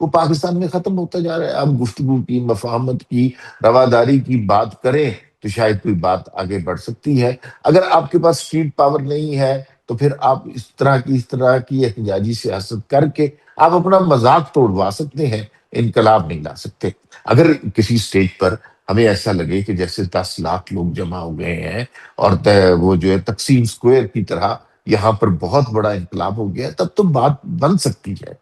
وہ پاکستان میں ختم ہوتا جا رہا ہے. آپ گفتگو کی، مفاہمت کی، رواداری کی بات کریں تو شاید کوئی بات آگے بڑھ سکتی ہے. اگر آپ کے پاس اسٹریٹ پاور نہیں ہے تو پھر آپ اس طرح کی احتجاجی سیاست کر کے آپ اپنا مذاق توڑوا سکتے ہیں، انقلاب نہیں لا سکتے. اگر کسی سٹیج پر ہمیں ایسا لگے کہ جیسے 10 لاکھ لوگ جمع ہو گئے ہیں اور وہ جو ہے تقسیم اسکوائر کی طرح یہاں پر بہت بڑا انقلاب ہو گیا، تب تو بات بن سکتی ہے.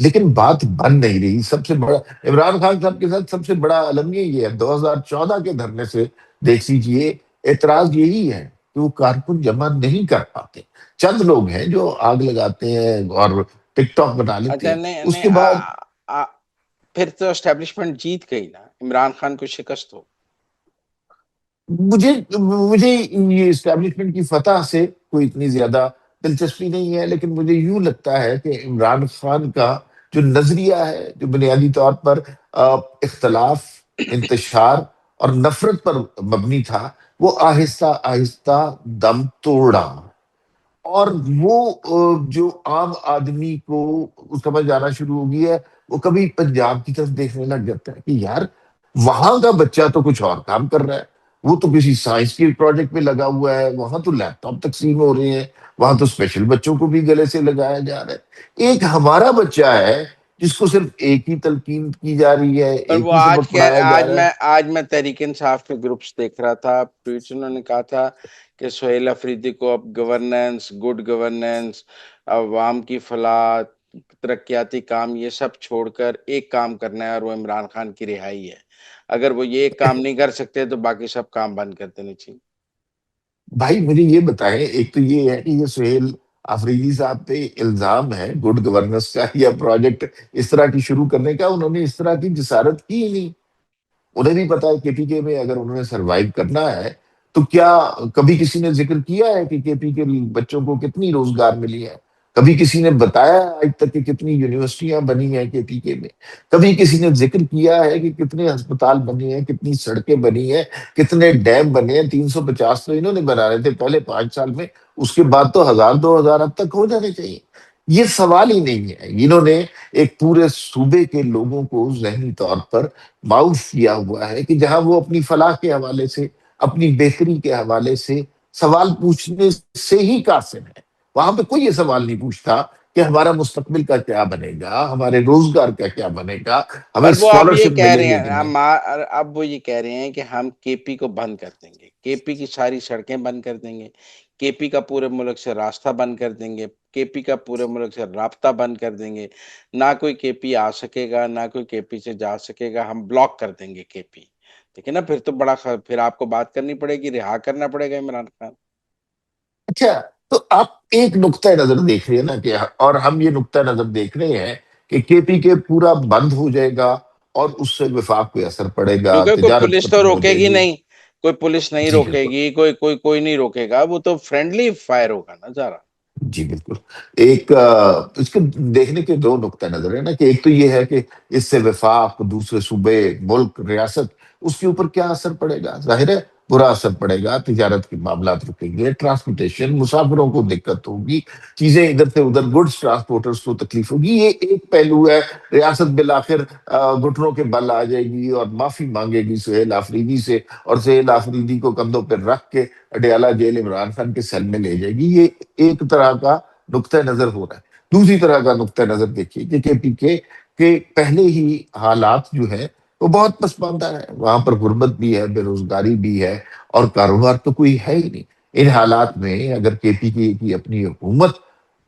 لیکن بات بن نہیں رہی. سب سے بڑا عمران خان صاحب کے ساتھ سب سے بڑا المیہ یہ ہے، 2014 کے دھرنے سے دیکھ لیجیے، اعتراض یہی ہے کہ وہ کارکن جمع نہیں کر پاتے. چند لوگ ہیں جو آگ لگاتے ہیں اور ٹک ٹاک بنا لیتے اچھا، ہیں. نہیں اس نہیں، کے بعد آ پھر تو اسٹیبلشمنٹ جیت گئی نا، عمران خان کو شکست ہو. مجھے یہ اسٹیبلشمنٹ کی فتح سے کوئی اتنی زیادہ دلچسپی نہیں ہے، لیکن مجھے یوں لگتا ہے کہ عمران خان کا جو نظریہ ہے، جو بنیادی طور پر اختلاف، انتشار اور نفرت پر مبنی تھا، وہ آہستہ آہستہ دم توڑ رہا. اور وہ جو عام آدمی کو سمجھ آنا شروع ہو گئی ہے، وہ کبھی پنجاب کی طرف دیکھنے لگ جاتا ہے کہ یار وہاں کا بچہ تو کچھ اور کام کر رہا ہے، وہ تو کسی سائنس کے پروجیکٹ پہ لگا ہوا ہے، وہاں تو لیپ ٹاپ تقسیم ہو رہے ہیں، وہاں تو اسپیشل بچوں کو بھی گلے سے لگایا جا رہا ہے. ایک ہمارا بچہ ہے جس کو صرف ایک ہی تلقین کی جا رہی ہے، پر ایک وہ ہی سبق پڑھایا جا رہا ہے. آج میں تحریک انصاف کے گروپس دیکھ رہا تھا، ٹویٹس انہوں نے کہا تھا کہ سہیل افریدی کو اب گورننس، گڈ گورننس، عوام کی فلاح، ترقیاتی کام، یہ سب چھوڑ کر ایک کام کرنا ہے، اور وہ عمران خان کی رہائی ہے. اگر وہ یہ ایک کام نہیں کر سکتے تو باقی سب کام بند کر دینے چاہیے. بھائی مجھے یہ بتائیں، ایک تو یہ ہے کہ یہ سہیل آفریدی صاحب پہ الزام ہے گڈ گورننس کا یا پروجیکٹ اس طرح کی شروع کرنے کا، انہوں نے اس طرح کی جسارت کی ہی نہیں. انہیں بھی پتا ہے کے پی کے میں اگر انہوں نے سروائیو کرنا ہے تو کیا کبھی کسی نے ذکر کیا ہے کہ کے پی کے بچوں کو کتنی روزگار ملی ہے؟ کبھی کسی نے بتایا آج تک کہ کتنی یونیورسٹیاں بنی ہیں کے پی کے میں؟ کبھی کسی نے ذکر کیا ہے کہ کتنے ہسپتال بنے ہیں، کتنی سڑکیں بنی ہیں، کتنے ڈیم بنے ہیں؟ 350 تو انہوں نے بنا رہے تھے پہلے 5 سال میں، اس کے بعد تو 1000 2000 اب تک ہو جانے چاہیے. یہ سوال ہی نہیں ہے. انہوں نے ایک پورے صوبے کے لوگوں کو ذہنی طور پر معاف کیا ہوا ہے کہ جہاں وہ اپنی فلاح کے حوالے سے، اپنی بہتری کے حوالے سے سوال پوچھنے سے ہی قاصر ہے. وہاں پہ کوئی یہ سوال نہیں پوچھتا کہ ہمارا مستقبل کا کیا بنے گا، ہمارے روزگار کا کیا بنے گا، ہمیں پر وہ اب یہ اسکالرشپ کہہ ملے رہے گی ہیں، کہ نہیں. اب وہ یہ کہہ رہے ہیں کہ ہم کے پی کو بند کر دیں گے، کے پی کی ساری سڑکیں بند کر دیں گے، کے پی کا پورے ملک سے راستہ بند کر دیں گے، کے پی کا پورے ملک سے رابطہ بند کر دیں گے، نہ کوئی کے پی آ سکے گا، نہ کوئی کے پی سے جا سکے گا، ہم بلاک کر دیں گے کے پی. ٹھیک ہے نا؟ پھر تو پھر آپ کو بات کرنی پڑے گی، رہا کرنا پڑے گا عمران خان. اچھا، تو آپ ایک نقطۂ نظر دیکھ رہے ہیں نا کہ، اور ہم یہ نقطۂ نظر دیکھ رہے ہیں کہ کے پی کے پورا بند ہو جائے گا اور اس سے وفاق پہ اثر پڑے گا، کیونکہ کوئی تجارت پولیس تو ختم ہو روکے جائے گی گی. نہیں، کوئی پولیس نہیں جی روکے بالکل. گی، کوئی نہیں روکے گا، وہ تو فرینڈلی فائر ہوگا نا ذرا. جی بالکل. ایک اس کے دیکھنے کے دو نقطہ نظر ہے نا کہ ایک تو یہ ہے کہ اس سے وفاق، دوسرے صوبے، ملک، ریاست، اس کے اوپر کیا اثر پڑے گا؟ ظاہر ہے برا اثر پڑے گا. تجارت کے معاملات رکیں گے، ٹرانسپورٹیشن، مسافروں کو دقت ہوگی، چیزیں ادھر سے ادھر، گڈس ٹرانسپورٹرز کو تکلیف ہوگی. یہ ایک پہلو ہے. ریاست بالآخر گھٹنوں کے بل آ جائے گی اور معافی مانگے گی سہیل آفریدی سے، اور سہیل آفریدی کو کندھوں پہ رکھ کے اڈیالہ جیل عمران خان کے سیل میں لے جائے گی. یہ ایک طرح کا نقطۂ نظر ہو رہا ہے. دوسری طرح کا نقطۂ نظر دیکھیے کہ کے پی کے پہلے ہی حالات جو ہے وہ بہت پسماندہ ہے. وہاں پر غربت بھی ہے، بے روزگاری بھی ہے، اور کاروبار تو کوئی ہے ہی نہیں. ان حالات میں اگر کے پی کی اپنی حکومت،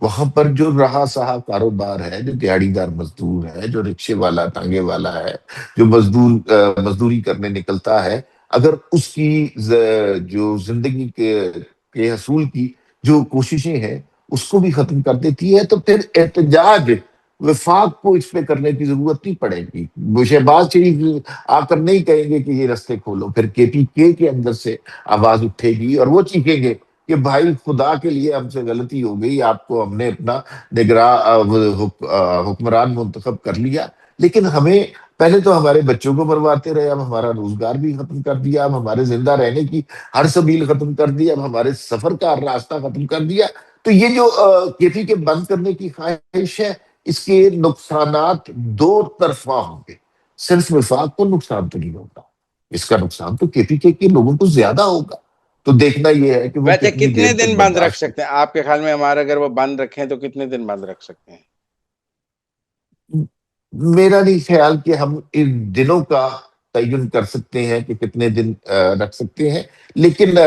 وہاں پر جو رہا سہا کاروبار ہے، جو دیہڑی دار مزدور ہے، جو رکشے والا، ٹانگے والا ہے، جو مزدوری کرنے نکلتا ہے، اگر اس کی جو زندگی کے حصول کی جو کوششیں ہیں اس کو بھی ختم کر دیتی ہے، تو پھر احتجاج وفاق کو اس پہ کرنے کی ضرورت نہیں پڑے گی. شہباز شریف آ کر نہیں کہیں گے کہ یہ رستے کھولو، پھر کے پی کے اندر سے آواز اٹھے گی اور وہ چیخیں گے کہ بھائی خدا کے لیے ہم سے غلطی ہو گئی، آپ کو ہم نے اپنا حکمران منتخب کر لیا، لیکن ہمیں پہلے تو ہمارے بچوں کو مرواتے رہے، اب ہمارا روزگار بھی ختم کر دیا، اب ہمارے زندہ رہنے کی ہر سبیل ختم کر دی، اب ہمارے سفر کا راستہ ختم کر دیا. تو یہ جو کے پی کے بند کرنے کی خواہش ہے، اس کے نقصانات دو طرفہ ہوں گے. صرف وفاق کو نقصان تو نہیں ہوگا, اس کا نقصان تو کے پی کے لوگوں کو زیادہ ہوگا. تو دیکھنا یہ ہے کہ وہ ویسے کتنی کتنے دیر تک دن بند رکھ برداشت سکتے ہیں آپ کے خیال میں؟ ہمارا اگر وہ بند رکھیں تو کتنے دن بند رکھ سکتے ہیں؟ میرا نہیں خیال کہ ہم ان دنوں کا تعین کر سکتے ہیں کہ کتنے دن رکھ سکتے ہیں. لیکن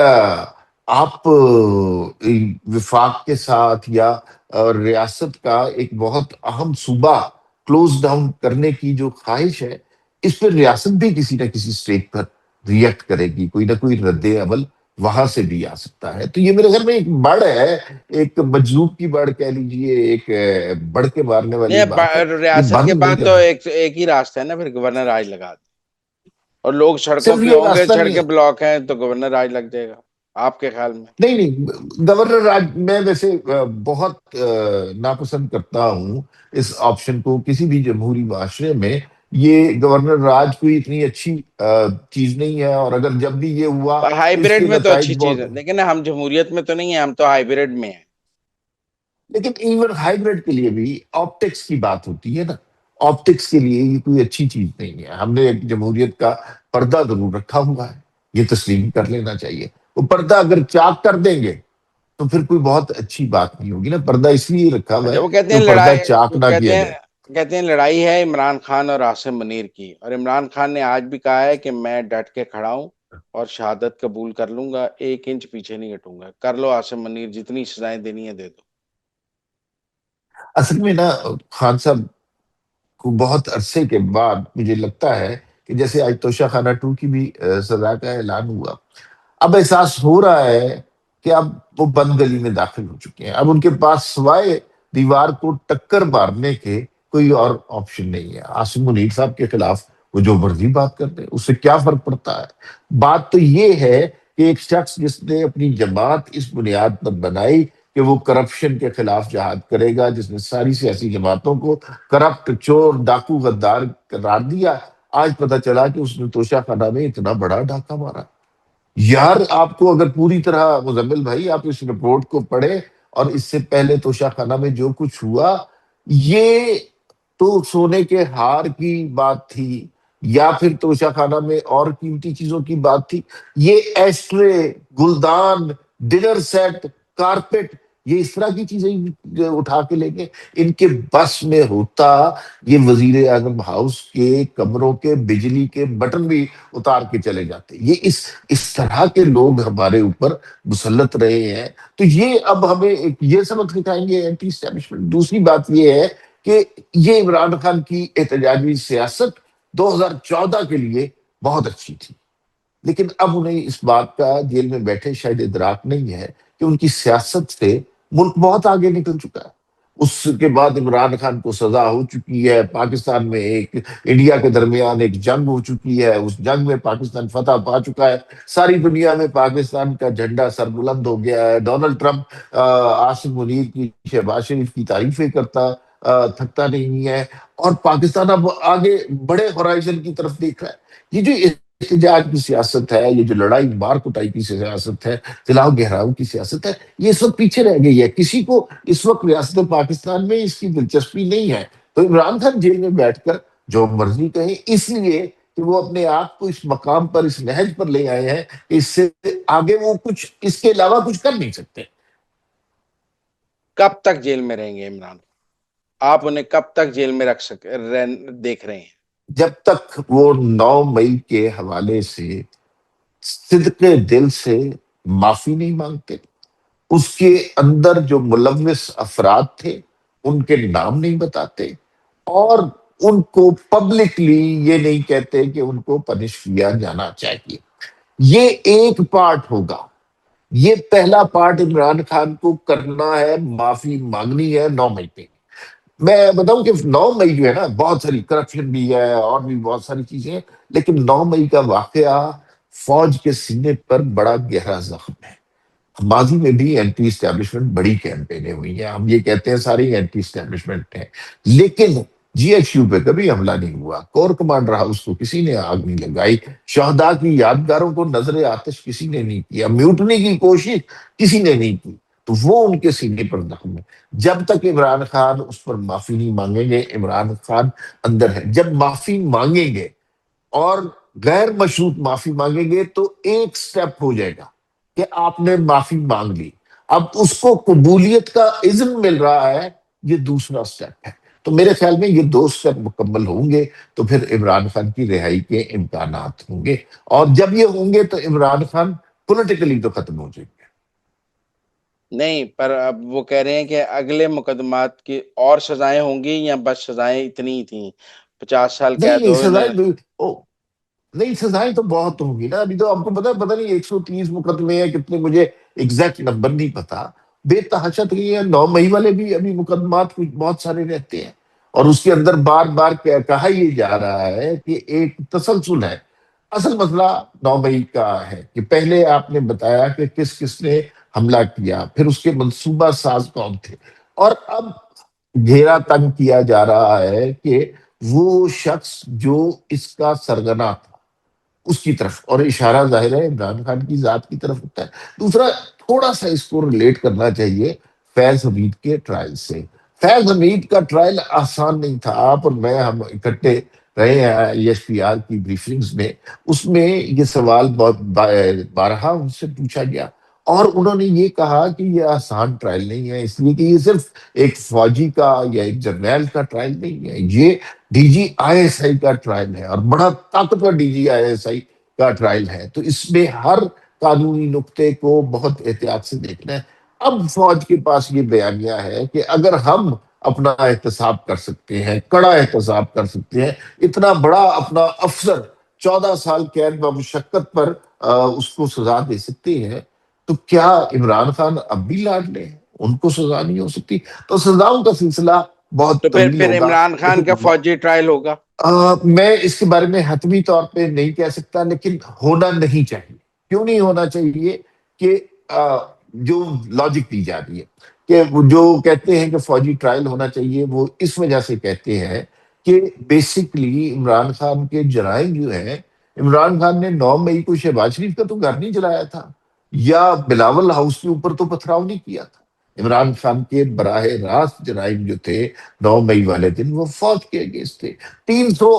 آپ وفاق کے ساتھ یا ریاست کا ایک بہت اہم صوبہ کلوز ڈاؤن کرنے کی جو خواہش ہے, اس پہ ریاست بھی کسی نہ کسی اسٹیج پر ریئیکٹ کرے گی, کوئی نہ کوئی رد عمل وہاں سے بھی آ سکتا ہے. تو یہ میرے گھر میں ایک بڑ ہے, ایک مجذوب کی بڑ کہہ لیجئے, ایک بڑھ کے مارنے والی بات ہے. نہیں، یہ ریاست کے بند نہیں بعد تو کرنا. ایک ہی راستہ ہے نا, پھر گورنر راج لگا دیں. اور لوگ سڑکوں صرف پہ یہ ہوں گے, راستہ نہیں سڑکیں ہے. بلاک ہیں تو گورنر راج لگ جائے گا آپ کے خیال میں؟ نہیں نہیں, گورنر راج میں ویسے بہت ناپسند کرتا ہوں اس آپشن کو کسی بھی جمہوری معاشرے میں. یہ گورنر راج کوئی اتنی اچھی چیز نہیں ہے, اور اگر جب بھی یہ ہوا تو اس ہائیبریڈ کے میں تو نتائج اچھی چیز بہت. ہے، لیکن ہم جمہوریت میں تو نہیں ہیں، ہم تو ہائیبریڈ میں ہیں. لیکن ایون ہائیبریڈ کے لیے بھی آپٹکس کی بات ہوتی ہے نا. آپٹکس کے لیے یہ کوئی اچھی چیز نہیں ہے. ہم نے ایک جمہوریت کا پردہ ضرور رکھا ہوا ہے, یہ تسلیم کر لینا چاہیے. وہ پردہ اگر چاک کر دیں گے تو پھر کوئی بہت اچھی بات نہیں ہوگی نا. پردہ اس لیے رکھا ہوا اچھا، ہے وہ کہتے کہ ہیں وہ پردہ لڑائی، چاک نہ کہتے کیا ہیں جائے. کہتے ہیں لڑائی ہے عمران خان اور عاصم منیر کی، اور عمران خان نے آج بھی کہا ہے کہ میں ڈٹ کے کھڑا ہوں اور شہادت قبول کر لوں گا، 1 انچ پیچھے نہیں ہٹوں گا. کر لو عاصم منیر، جتنی سزائیں دینی ہے دے دو. اصل میں نا خان صاحب کو بہت عرصے کے بعد مجھے لگتا ہے کہ جیسے آج توشہ خانہ 2 کی بھی سزا کا اعلان ہوا, اب احساس ہو رہا ہے کہ اب وہ بند گلی میں داخل ہو چکے ہیں. اب ان کے پاس سوائے دیوار کو ٹکر مارنے کے کوئی اور آپشن نہیں ہے. عاصم منیر صاحب کے خلاف وہ جو مرضی بات کر دیں, اس سے کیا فرق پڑتا ہے. بات تو یہ ہے کہ ایک شخص جس نے اپنی جماعت اس بنیاد پر بنائی کہ وہ کرپشن کے خلاف جہاد کرے گا, جس نے ساری سیاسی جماعتوں کو کرپٹ, چور, ڈاکو, غدار قرار دیا, آج پتہ چلا کہ اس نے توشہ خانہ میں اتنا بڑا ڈاکہ مارا. یار آپ کو اگر پوری طرح, مزمل بھائی آپ اس رپورٹ کو پڑھیں, اور اس سے پہلے توشہ خانہ میں جو کچھ ہوا, یہ تو سونے کے ہار کی بات تھی یا پھر توشہ خانہ میں اور قیمتی چیزوں کی بات تھی. یہ ایسٹرے, گلدان, ڈنر سیٹ, کارپٹ, یہ اس طرح کی چیزیں اٹھا کے لے گئے. ان کے بس میں ہوتا یہ وزیر اعظم ہاؤس کے کمروں کے بجلی کے بٹن بھی اتار کے چلے جاتے. یہ اس طرح کے لوگ ہمارے اوپر مسلط رہے ہیں. تو یہ اب ہمیں ایک یہ سبق سکھائیں گے اینٹی اسٹیبلشمنٹ. دوسری بات یہ ہے کہ یہ عمران خان کی احتجاجی سیاست 2014 کے لیے بہت اچھی تھی, لیکن اب انہیں اس بات کا جیل میں بیٹھے شاید ادراک نہیں ہے کہ ان کی سیاست سے ملک بہت آگے نکل چکا ہے. اس کے بعد عمران خان کو سزا ہو چکی ہے, پاکستان میں ایک انڈیا کے درمیان ایک جنگ ہو چکی ہے, اس جنگ میں پاکستان فتح پا چکا ہے, ساری دنیا میں پاکستان کا جھنڈا سربلند ہو گیا ہے. ڈونلڈ ٹرمپ عاصم منیر کی, شہباز شریف کی تعریفیں کرتا تھکتا نہیں ہے, اور پاکستان اب آگے بڑے ہورائزن کی طرف دیکھ رہا ہے. یہ جو احتجاج کی سیاست ہے, یہ جو لڑائی مار کٹائی کی سیاست ہے, جلاؤ گہراؤ کی سیاست ہے, یہ سب پیچھے رہ گئی ہے. کسی کو اس وقت ریاست پاکستان میں اس کی دلچسپی نہیں ہے. تو عمران خان جیل میں بیٹھ کر جو مرضی کہیں, اس لیے کہ وہ اپنے آپ کو اس مقام پر, اس نہج پر لے آئے ہیں کہ اس سے آگے وہ کچھ اس کے علاوہ کچھ کر نہیں سکتے. کب تک جیل میں رہیں گے عمران؟ آپ انہیں کب تک جیل میں دیکھ رہے ہیں؟ جب تک وہ 9 مئی کے حوالے سے صدق دل سے معافی نہیں مانگتے, اس کے اندر جو ملوث افراد تھے ان کے نام نہیں بتاتے, اور ان کو پبلکلی یہ نہیں کہتے کہ ان کو پنش کیا جانا چاہیے. یہ ایک پارٹ ہوگا. یہ پہلا پارٹ عمران خان کو کرنا ہے, معافی مانگنی ہے 9 مئی پہ. میں بتاؤں کہ 9 مئی جو ہے نا, بہت ساری کرپشن بھی ہے اور بھی بہت ساری چیزیں ہیں, لیکن 9 مئی کا واقعہ فوج کے سینے پر بڑا گہرا زخم ہے. ماضی میں بھی اینٹی اسٹیبلشمنٹ بڑی کیمپینیں ہوئی ہیں, ہم یہ کہتے ہیں ساری اینٹی اسٹیبلشمنٹ ہیں, لیکن جی ایچ یو پہ کبھی حملہ نہیں ہوا, کور کمانڈر ہاؤس کو کسی نے آگ نہیں لگائی, شہداء کی یادگاروں کو نظر آتش کسی نے نہیں کیا, میوٹنی کی کوشش کسی نے نہیں کی. تو وہ ان کے سینے پر زخم ہے. جب تک عمران خان اس پر معافی نہیں مانگیں گے، عمران خان اندر ہے. جب معافی مانگیں گے اور غیر مشروط معافی مانگیں گے تو ایک سٹیپ ہو جائے گا کہ آپ نے معافی مانگ لی، اب اس کو قبولیت کا اذن مل رہا ہے، یہ دوسرا سٹیپ ہے. تو میرے خیال میں یہ دو سٹیپ مکمل ہوں گے تو پھر عمران خان کی رہائی کے امکانات ہوں گے. اور جب یہ ہوں گے تو عمران خان پولیٹیکلی تو ختم ہو جائیں گے. نہیں، پر اب وہ کہہ رہے ہیں کہ اگلے مقدمات کی اور سزائیں ہوں گی یا بس سزائیں اتنی ہی تھیں؟ 50 سال نہیں قید نہیں، ہو انہوں سزائیں نے. نہیں، سزائیں تو بہت ہوں گی نا. ابھی تو آپ کو پتا نہیں 130 مقدمے ہیں کتنے، مجھے ایگزیکٹ نمبر نہیں پتا. بے تحاشا تو یہ ہے، 9 مئی والے بھی ابھی مقدمات کچھ بہت سارے رہتے ہیں. اور اس کے اندر بار بار کہا یہ جا رہا ہے کہ ایک تسلسل ہے. اصل مسئلہ 9 مئی کا ہے کہ پہلے آپ نے بتایا کہ کس کس نے حملہ کیا، پھر اس کے منصوبہ ساز کون تھے، اور اب گھیرا تنگ کیا جا رہا ہے کہ وہ شخص جو اس کا سرغنہ تھا اس کی طرف، اور اشارہ ظاہر ہے عمران خان کی ذات کی طرف ہوتا ہے. دوسرا، تھوڑا سا اس کو ریلیٹ کرنا چاہیے فیض حمید کے ٹرائل سے. فیض حمید کا ٹرائل آسان نہیں تھا. آپ اور میں ہم اکٹھے رہے ہیں ایس پی آر کی بریفنگز میں. اس میں یہ سوال بہت بارہا ان سے پوچھا گیا اور انہوں نے یہ کہا کہ یہ آسان ٹرائل نہیں ہے، اس لیے کہ یہ صرف ایک فوجی کا یا ایک جرنیل کا ٹرائل نہیں ہے، یہ D G I S I کا ٹرائل ہے، اور بڑا طاقتور D G I S I کا ٹرائل ہے. تو اس میں ہر قانونی نقطے کو بہت احتیاط سے دیکھنا ہے. اب فوج کے پاس یہ بیانیہ ہے کہ اگر ہم اپنا احتساب کر سکتے ہیں، کڑا احتساب کر سکتے ہیں، اتنا بڑا اپنا افسر 14 سال قید بمشقت پر اس کو سزا دے سکتے ہیں، تو کیا عمران خان اب بھی لاڈلے ہیں؟ ان کو سزا نہیں ہو سکتی؟ تو سزاؤں کا سلسلہ تو بہت پھر طویل پھر ہوگا. عمران خان کا لیکن فوجی ٹرائل ہوگا؟ میں اس کے بارے میں حتمی طور پہ نہیں کہہ سکتا، لیکن ہونا نہیں چاہیے. کیوں نہیں ہونا چاہیے؟ کہ جو لاجک دی جا رہی ہے کہ وہ جو کہتے ہیں کہ فوجی ٹرائل ہونا چاہیے، وہ اس وجہ سے کہتے ہیں کہ بیسکلی عمران خان کے جرائم جو ہیں، عمران خان نے 9 مئی کو شہباز شریف کا تو گھر نہیں جلایا تھا، یا بلاول ہاؤس کے اوپر تو پتھراؤ نہیں کیا تھا. عمران خان کے براہ راست جرائم جو تھے 9 مئی والے دن، وہ فوج کے اگینسٹ تھے. 300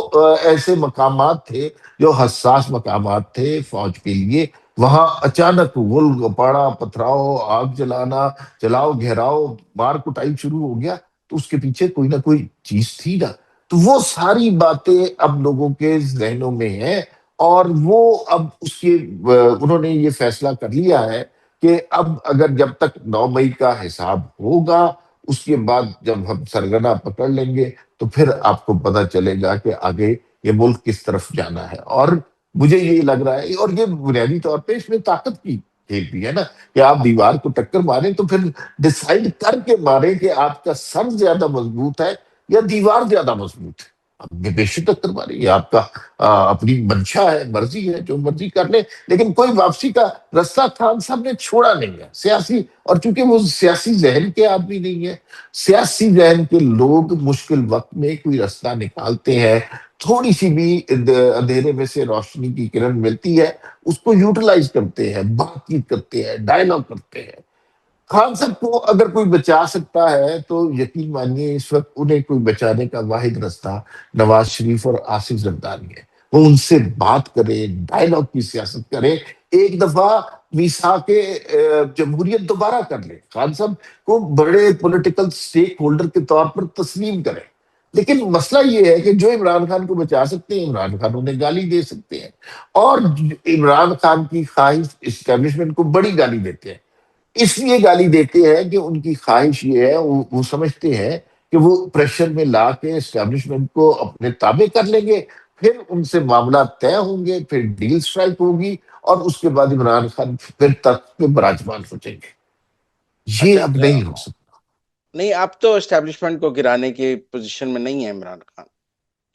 ایسے مقامات تھے جو حساس مقامات تھے فوج کے لیے. وہاں اچانک غل گپاڑا، پتھراؤ، آگ جلانا، جلاؤ گھیراؤ، مار کٹائی شروع ہو گیا. تو اس کے پیچھے کوئی نہ کوئی چیز تھی نا. تو وہ ساری باتیں اب لوگوں کے ذہنوں میں ہیں، اور وہ اب اس کے انہوں نے یہ فیصلہ کر لیا ہے کہ اب اگر جب تک 9 مئی کا حساب ہوگا، اس کے بعد جب ہم سرگنا پکڑ لیں گے تو پھر آپ کو پتا چلے گا کہ آگے یہ ملک کس طرف جانا ہے. اور مجھے یہ لگ رہا ہے، اور یہ بنیادی طور پہ اس میں طاقت کی کھیل بھی ہے نا، کہ آپ دیوار کو ٹکر ماریں تو پھر ڈسائیڈ کر کے ماریں کہ آپ کا سر زیادہ مضبوط ہے یا دیوار زیادہ مضبوط ہے. اب بے شک ٹکر ماریں، یہ آپ کا اپنی منشا ہے، مرضی ہے، جو مرضی کر لیں. لیکن کوئی واپسی کا رستہ خان صاحب نے چھوڑا نہیں ہے سیاسی. اور چونکہ وہ سیاسی ذہن کے آدمی نہیں ہے، سیاسی ذہن کے لوگ مشکل وقت میں کوئی رستہ نکالتے ہیں، تھوڑی سی بھی اندھیرے میں سے روشنی کی کرن ملتی ہے، اس کو یوٹیلائز کرتے ہیں، بات چیت کرتے ہیں، ڈائلاگ کرتے ہیں. خان صاحب کو اگر کوئی بچا سکتا ہے تو یقین مانیے اس وقت انہیں کوئی بچانے کا واحد رستہ نواز شریف اور آصف زرداری ہے. وہ ان سے بات کرے، ڈائلاگ کی سیاست کرے، ایک دفعہ میثاق جمہوریت دوبارہ کر لے، خان صاحب کو بڑے پولیٹیکل سٹیک ہولڈر کے طور پر تسلیم کرے. لیکن مسئلہ یہ ہے کہ جو عمران خان کو بچا سکتے ہیں، عمران خان انہیں گالی دے سکتے ہیں، اور عمران خان کی خواہش اسٹیبلشمنٹ کو بڑی گالی دیتے ہیں. اس لیے گالی دیتے ہیں کہ ان کی خواہش یہ ہے، وہ سمجھتے ہیں کہ وہ پریشر میں لا کے اسٹیبلشمنٹ کو اپنے تابع کر لیں گے، پھر ان سے معاملات طے ہوں گے، پھر ڈیل سٹرائک ہوگی، اور اس کے بعد عمران خان پھر تخت پہ براجمان ہو جائیں گے. یہ اب اچھا، نہیں ہو سکتا. نہیں اب تو اسٹیبلشمنٹ کو گرانے کی پوزیشن میں نہیں ہے عمران خان،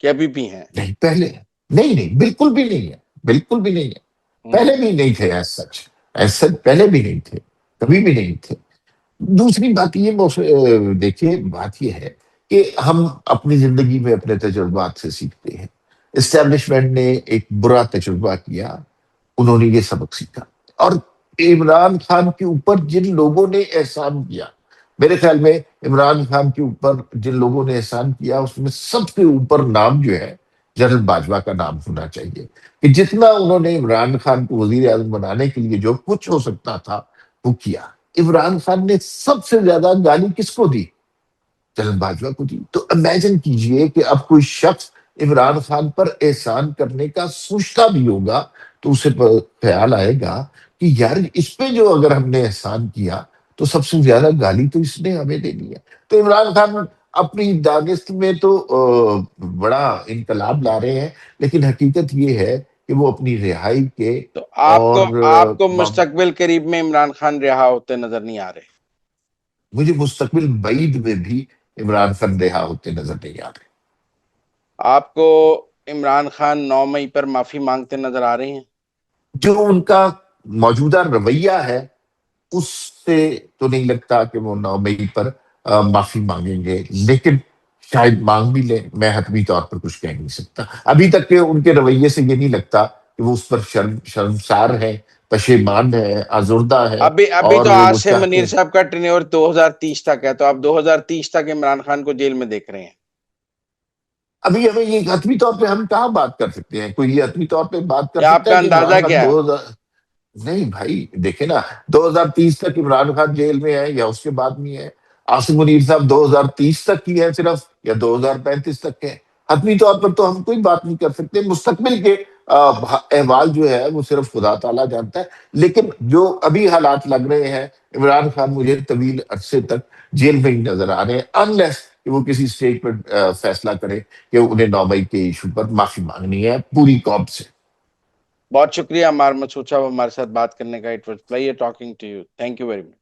کہ ابھی بھی ہیں؟ نہیں پہلے، نہیں نہیں، بالکل بھی نہیں ہے، بالکل بھی نہیں ہے. ہوں، پہلے بھی نہیں تھے ایز سچ، ایز سچ پہلے بھی نہیں تھے، کبھی بھی نہیں تھے. دوسری بات یہ دیکھیے، بات یہ ہے کہ ہم اپنی زندگی میں اپنے تجربات سے سیکھتے ہیں. اسٹیبلشمنٹ نے ایک برا تجربہ کیا، انہوں نے یہ سبق سیکھا. اور عمران خان کے اوپر جن لوگوں نے احسان کیا، میرے خیال میں عمران خان کے اوپر جن لوگوں نے احسان کیا اس میں سب سے اوپر نام جو ہے جنرل باجوہ کا نام ہونا چاہیے، کہ جتنا انہوں نے عمران خان کو وزیر اعظم بنانے کے لیے جو کچھ ہو سکتا تھا وہ کیا۔ عمران خان نے سب سے زیادہ گالی کس کو دی؟ جنرل باجوہ کو دی۔ تو امیجن کیجئے کہ اب کوئی شخص عمران خان پر احسان کرنے کا سوچتا بھی ہوگا تو اسے خیال آئے گا کہ یار اس پہ جو اگر ہم نے احسان کیا تو سب سے زیادہ گالی تو اس نے ہمیں دینی ہے۔ تو عمران خان اپنی دانست میں تو بڑا انقلاب لا رہے ہیں، لیکن حقیقت یہ ہے کہ وہ اپنی رہائی کے تو آپ اور کو مستقبل قریب میں عمران خان رہا ہوتے نظر نہیں آ رہے؟ مجھے مستقبل بعید میں بھی عمران خان رہا ہوتے نظر نہیں آ رہے۔ آپ کو عمران خان 9 مئی پر معافی مانگتے نظر آ رہے ہیں؟ جو ان کا موجودہ رویہ ہے اس سے تو نہیں لگتا کہ وہ 9 مئی پر معافی مانگیں گے، لیکن شاید مانگ بھی لیں، میں حتمی طور پر کچھ کہہ نہیں سکتا۔ ابھی تک کہ ان کے رویے سے یہ نہیں لگتا کہ وہ اس پر شرمسار ہیں، پشیمان ہے، آزردہ ہے، ابھی اور تو وہ عاصم چاہتے منیر ہیں۔ صاحب کا ٹرینیور 2030 تک ہے، تو آپ 2030 تک عمران خان کو جیل میں دیکھ رہے ہیں؟ ابھی ہمیں یہ حتمی طور پہ ہم کہاں بات کر سکتے ہیں، کوئی یہ حتمی طور پہ بات کر یا آپ سکتا کا ہے کہ عمران اندازہ خان کیا ہے؟ 2000 نہیں بھائی دیکھیں نا، 2030 تک عمران خان جیل میں ہے یا اس کے بعد نہیں ہے؟ عاصم منیر صاحب 2030 تک کی ہے صرف، یا 2035 تک کے؟ حتمی طور پر تو ہم کوئی بات نہیں کر سکتے۔ مستقبل کے احوال جو ہے وہ صرف خدا تعالیٰ جانتا ہے، لیکن جو ابھی حالات لگ رہے ہیں عمران خان مجھے طویل عرصے تک جیل میں ہی نظر آ رہے ہیں، انلیس کہ وہ کسی اسٹیج پر فیصلہ کرے کہ انہیں 9 مئی کے ایشو پر معافی مانگنی ہے پوری قوم سے۔ بہت شکریہ عمار مسعود صاحب ہمارے ساتھ بات کرنے کا۔ It was player talking to you, thank you very much.